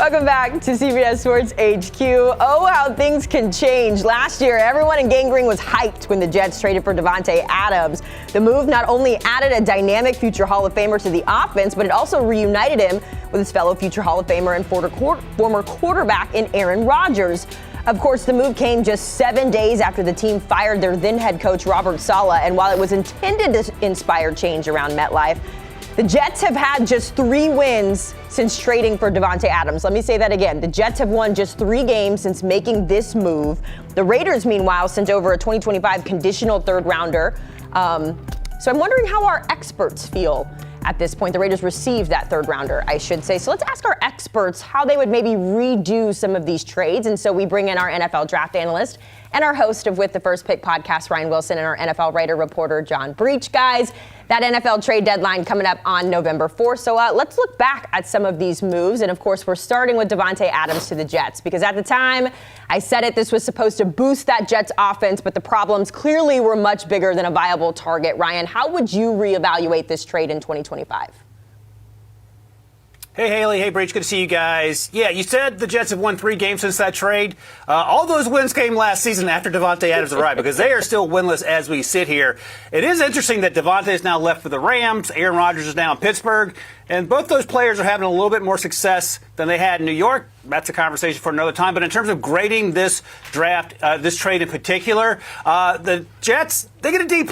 Welcome back to CBS Sports HQ. Oh, how things can change. Last year, everyone in Gang Green was hyped when the Jets traded for Davante Adams. The move not only added a dynamic future Hall of Famer to the offense, but it also reunited him with his fellow future Hall of Famer and former quarterback in Aaron Rodgers. Of course, the move came just 7 days after the team fired their then head coach Robert Saleh, and while it was intended to inspire change around MetLife, the Jets have had just 3 wins since trading for Davante Adams. Let me say that again. The Jets have won just 3 games since making this move. The Raiders, meanwhile, sent over a 2025 conditional third rounder. So I'm wondering how our experts feel at this point. The Raiders received that third rounder, I should say. So let's ask our experts how they would maybe redo some of these trades. And so we bring in our NFL draft analyst and our host of With the First Pick podcast, Ryan Wilson, and our NFL writer reporter, John Breech. Guys, that NFL trade deadline coming up on November 4th. So let's look back at some of these moves. And of course, we're starting with Davante Adams to the Jets, because at the time I said it, this was supposed to boost that Jets offense, but the problems clearly were much bigger than a viable target. Ryan, how would you reevaluate this trade in 2025? Hey, Haley. Hey, Breech. Good to see you guys. Yeah, you said the Jets have won 3 games since that trade. All those wins came last season after Davante Adams arrived, because they are still winless as we sit here. It is interesting that Davante is now left for the Rams. Aaron Rodgers is now in Pittsburgh. And both those players are having a little bit more success than they had in New York. That's a conversation for another time. But in terms of grading this draft, this trade in particular, the Jets, they get a D+.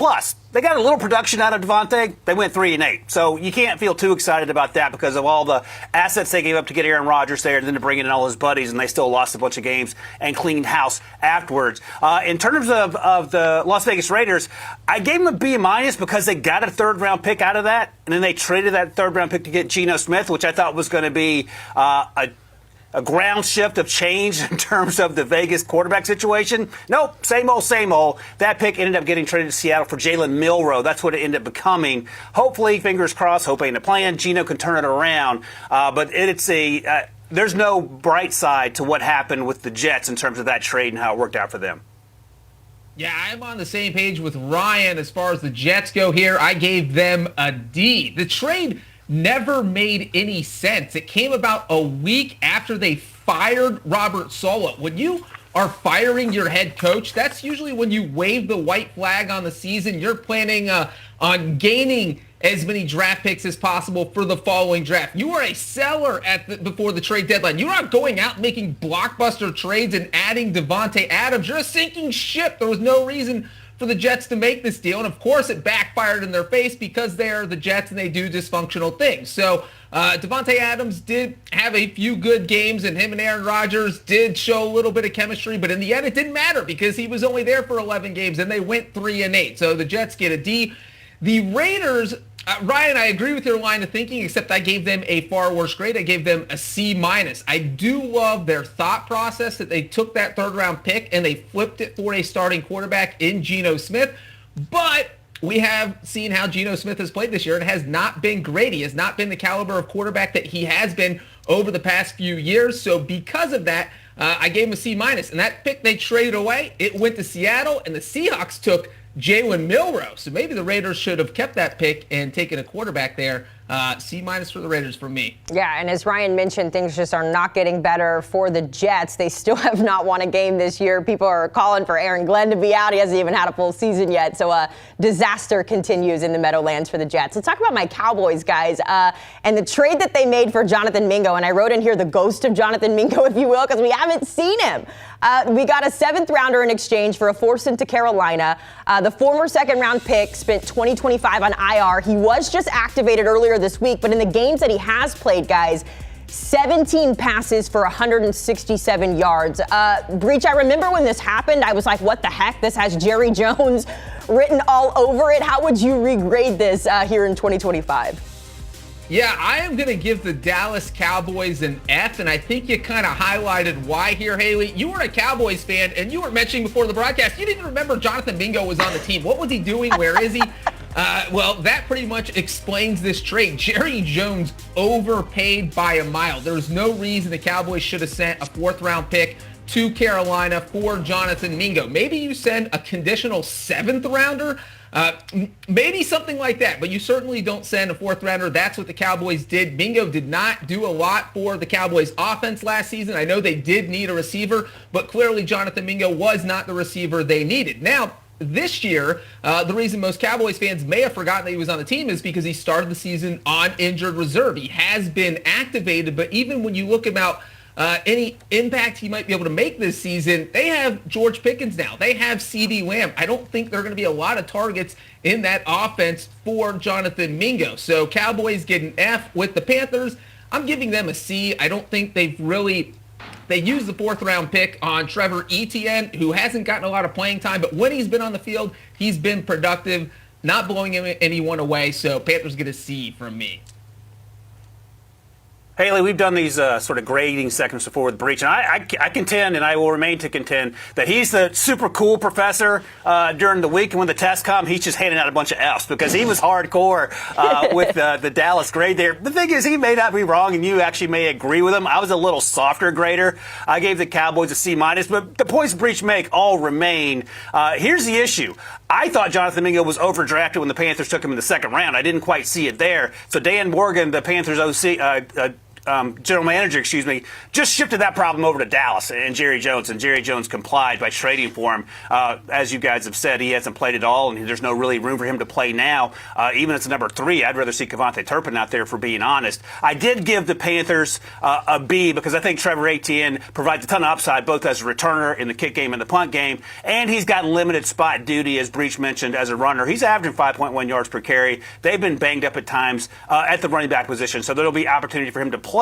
They got a little production out of Davante. They went 3-8. So you can't feel too excited about that because of all the assets they gave up to get Aaron Rodgers there and then to bring in all his buddies, and they still lost a bunch of games and cleaned house afterwards. In terms of the Las Vegas Raiders, I gave them a B- because they got a third-round pick out of that, and then they traded that third-round pick to get Geno Smith, which I thought was going to be a ground shift of change in terms of the Vegas quarterback situation. Nope, same old, same old. That pick ended up getting traded to Seattle for Jalen Milroe. That's what it ended up becoming. Hopefully, fingers crossed, hope ain't a plan, Geno can turn it around. But there's no bright side to what happened with the Jets in terms of that trade and how it worked out for them. Yeah, I'm on the same page with Ryan as far as the Jets go here. I gave them a D. The trade never made any sense. It came about a week after they fired Robert Saleh. When you are firing your head coach, that's usually when you wave the white flag on the season. You're planning on gaining as many draft picks as possible for the following draft. You are a seller before the trade deadline. You're not going out making blockbuster trades and adding Davante Adams. You're a sinking ship. There was no reason for the Jets to make this deal. And of course it backfired in their face because they're the Jets and they do dysfunctional things. So Davante Adams did have a few good games, and him and Aaron Rodgers did show a little bit of chemistry, but in the end it didn't matter because he was only there for 11 games and they went 3-8. So the Jets get a D. The Raiders, Ryan, I agree with your line of thinking, except I gave them a far worse grade. I gave them a C-. I do love their thought process that they took that third-round pick and they flipped it for a starting quarterback in Geno Smith. But we have seen how Geno Smith has played this year. It has not been great. He has not been the caliber of quarterback that he has been over the past few years. So because of that, I gave him a C-. And that pick they traded away, it went to Seattle, and the Seahawks took Jalen Milroe. So maybe the Raiders should have kept that pick and taken a quarterback there. C- for the Raiders for me. Yeah, and as Ryan mentioned, things just are not getting better for the Jets. They still have not won a game this year. People are calling for Aaron Glenn to be out. He hasn't even had a full season yet. So disaster continues in the Meadowlands for the Jets. Let's talk about my Cowboys, guys, and the trade that they made for Jonathan Mingo. And I wrote in here the ghost of Jonathan Mingo, if you will, because we haven't seen him. We got a 7th rounder in exchange for a 4th sent to Carolina. The former 2nd-round pick spent 2025 on IR. He was just activated earlier this week, but in the games that he has played, guys, 17 passes for 167 yards. Breech, I remember when this happened, I was like, what the heck? This has Jerry Jones written all over it. How would you regrade this here in 2025? Yeah, I am going to give the Dallas Cowboys an F, and I think you kind of highlighted why here, Haley. You were a Cowboys fan, and you were mentioning before the broadcast, you didn't remember Jonathan Mingo was on the team. What was he doing? Where is he? Well, that pretty much explains this trade. Jerry Jones overpaid by a mile. There's no reason the Cowboys should have sent a 4th-round pick to Carolina for Jonathan Mingo. Maybe you send a conditional 7th-rounder, maybe something like that, but you certainly don't send a 4th-rounder. That's what the Cowboys did. Mingo did not do a lot for the Cowboys offense last season. I know they did need a receiver, but clearly Jonathan Mingo was not the receiver they needed. Now, this year, the reason most Cowboys fans may have forgotten that he was on the team is because he started the season on injured reserve. He has been activated, but even when you look about any impact he might be able to make this season, they have George Pickens now. They have CeeDee Lamb. I don't think there are going to be a lot of targets in that offense for Jonathan Mingo. So Cowboys get an F with the Panthers. I'm giving them a C. I don't think they used the 4th-round pick on Trevor Etienne, who hasn't gotten a lot of playing time, but when he's been on the field, he's been productive, not blowing anyone away. So Panthers get a C from me. Haley, we've done these sort of grading segments before with Breech, and I contend, and I will remain to contend, that he's the super cool professor during the week, and when the tests come, he's just handing out a bunch of Fs because he was hardcore with the Dallas grade there. The thing is, he may not be wrong, and you actually may agree with him. I was a little softer grader. I gave the Cowboys a C-, but the points Breech make all remain. Here's the issue. I thought Jonathan Mingo was overdrafted when the Panthers took him in the 2nd round. I didn't quite see it there. So Dan Morgan, the Panthers OC, general manager, just shifted that problem over to Dallas and Jerry Jones, and Jerry Jones complied by trading for him. As you guys have said, he hasn't played at all, and there's no really room for him to play now. Even as a number 3, I'd rather see Davante Turpin out there, for being honest. I did give the Panthers a B because I think Trevor Etienne provides a ton of upside, both as a returner in the kick game and the punt game, and he's got limited spot duty, as Breech mentioned, as a runner. He's averaging 5.1 yards per carry. They've been banged up at times at the running back position, so there'll be opportunity for him to play.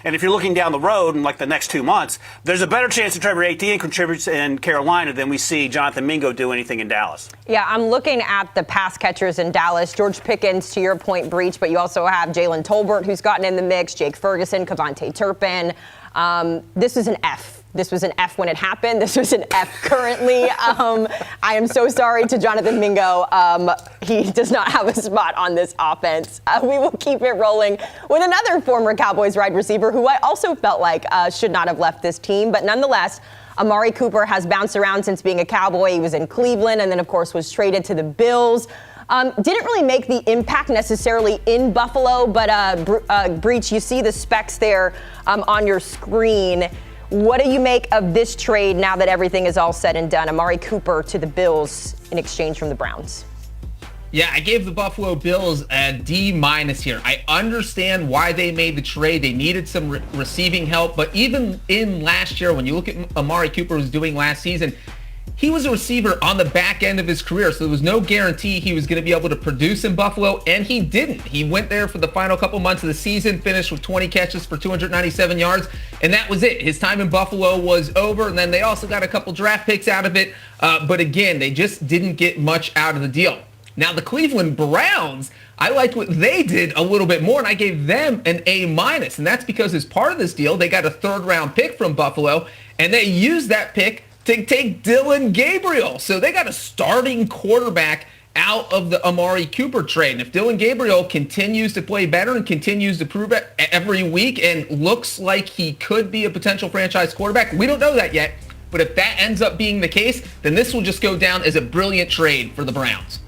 And if you're looking down the road in like the next 2 months, there's a better chance that Trevor Etienne contributes in Carolina than we see Jonathan Mingo do anything in Dallas. Yeah, I'm looking at the pass catchers in Dallas. George Pickens, to your point, Breech, but you also have Jalen Tolbert, who's gotten in the mix, Jake Ferguson, Davante Turpin. This is an F. This was an F when it happened. This was an F currently. I am so sorry to Jonathan Mingo. He does not have a spot on this offense. We will keep it rolling with another former Cowboys wide receiver who I also felt like should not have left this team. But nonetheless, Amari Cooper has bounced around since being a Cowboy. He was in Cleveland and then, of course, was traded to the Bills. Didn't really make the impact necessarily in Buffalo, but Breech, you see the specs there on your screen. What do you make of this trade now that everything is all said and done? Amari Cooper to the Bills in exchange from the Browns. Yeah, I gave the Buffalo Bills a D- here. I understand why they made the trade. They needed some receiving help, but even in last year, when you look at Amari Cooper was doing last season, he was a receiver on the back end of his career, so there was no guarantee he was going to be able to produce in Buffalo, and he didn't. He went there for the final couple months of the season, finished with 20 catches for 297 yards, and that was it. His time in Buffalo was over, and then they also got a couple draft picks out of it, but again, they just didn't get much out of the deal. Now, the Cleveland Browns, I liked what they did a little bit more, and I gave them an A-, and that's because as part of this deal, they got a 3rd-round pick from Buffalo, and they used that pick to take Dylan Gabriel. So they got a starting quarterback out of the Amari Cooper trade. And if Dylan Gabriel continues to play better and continues to prove it every week and looks like he could be a potential franchise quarterback, we don't know that yet. But if that ends up being the case, then this will just go down as a brilliant trade for the Browns.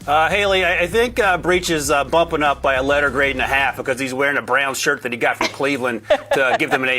Haley, I think Breech is bumping up by a letter grade and a half because he's wearing a brown shirt that he got from Cleveland to give them an A-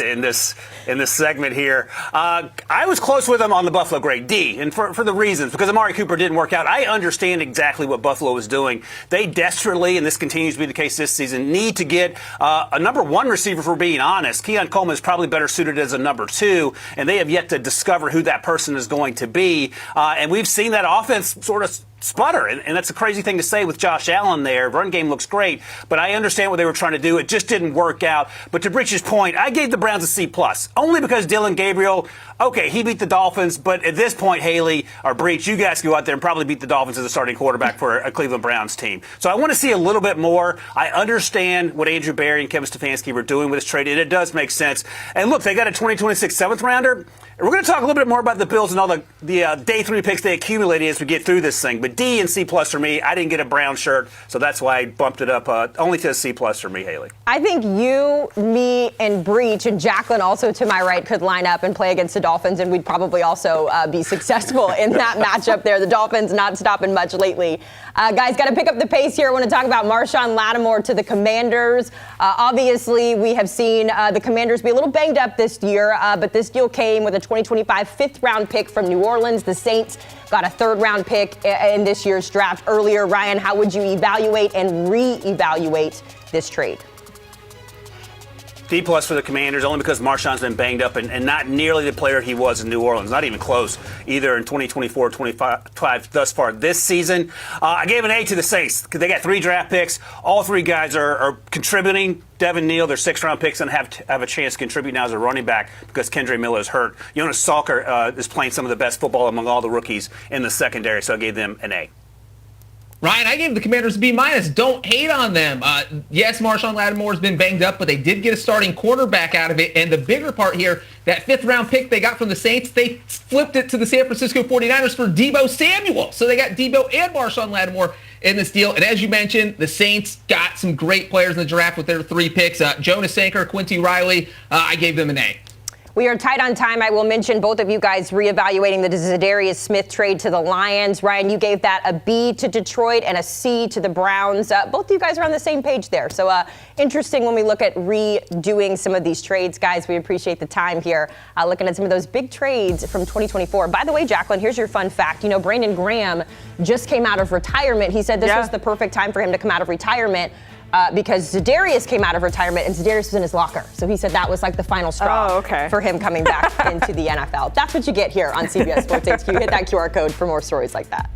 in this segment here. I was close with him on the Buffalo grade, D, and for the reasons, because Amari Cooper didn't work out. I understand exactly what Buffalo was doing. They desperately, and this continues to be the case this season, need to get a number 1 receiver, for being honest. Keon Coleman is probably better suited as a number 2, and they have yet to discover who that person is going to be. And we've seen that offense sort of sputter, and that's a crazy thing to say with Josh Allen there. Run game looks great, but I understand what they were trying to do. It just didn't work out. But to Breech's point, I gave the Browns a C+, only because Dylan Gabriel, okay, he beat the Dolphins, but at this point, Haley or Breech, you guys go out there and probably beat the Dolphins as a starting quarterback for a Cleveland Browns team. So I want to see a little bit more. I understand what Andrew Berry and Kevin Stefanski were doing with this trade, and it does make sense. And look, they got a 2026 7th rounder. And we're going to talk a little bit more about the Bills and all the day 3 picks they accumulated as we get through this thing. But D and C plus for me. I didn't get a brown shirt, so that's why I bumped it up only to a C plus for me, Haley. I think you, me, and Breech, and Jacqueline also to my right could line up and play against the Dolphins, and we'd probably also be successful in that matchup there. The Dolphins not stopping much lately. Guys, got to pick up the pace here. I want to talk about Marshon Lattimore to the Commanders. Obviously, we have seen the Commanders be a little banged up this year, but this deal came with a 2025 fifth-round pick from New Orleans. The Saints got a third-round pick in this year's draft earlier. Ryan, how would you evaluate and re-evaluate this trade? D plus for the Commanders, only because Marshon's been banged up and not nearly the player he was in New Orleans. Not even close, either in 2024 or 25 thus far this season. I gave an A to the Saints. They got 3 draft picks. All 3 guys are contributing. Devin Neal, their 6th-round picks, and have a chance to contribute now as a running back because Kendre Miller is hurt. Jonas Salker is playing some of the best football among all the rookies in the secondary, so I gave them an A. Ryan, I gave the Commanders a B-. Don't hate on them. Yes, Marshon Lattimore has been banged up, but they did get a starting quarterback out of it. And the bigger part here, that 5th-round pick they got from the Saints, they flipped it to the San Francisco 49ers for Deebo Samuel. So they got Deebo and Marshon Lattimore in this deal. And as you mentioned, the Saints got some great players in the draft with their 3 picks. Jonas Sanker, Quincy Riley, I gave them an A. We are tight on time. I will mention both of you guys reevaluating the Za'Darius Smith trade to the Lions. Ryan, you gave that a B to Detroit and a C to the Browns. Both of you guys are on the same page there. So interesting when we look at redoing some of these trades. Guys, we appreciate the time here looking at some of those big trades from 2024. By the way, Jacqueline, here's your fun fact. You know, Brandon Graham just came out of retirement. He said this was the perfect time for him to come out of retirement. Because Za'Darius came out of retirement and Za'Darius was in his locker. So he said that was like the final straw for him coming back into the NFL. That's what you get here on CBS Sports HQ. Hit that QR code for more stories like that.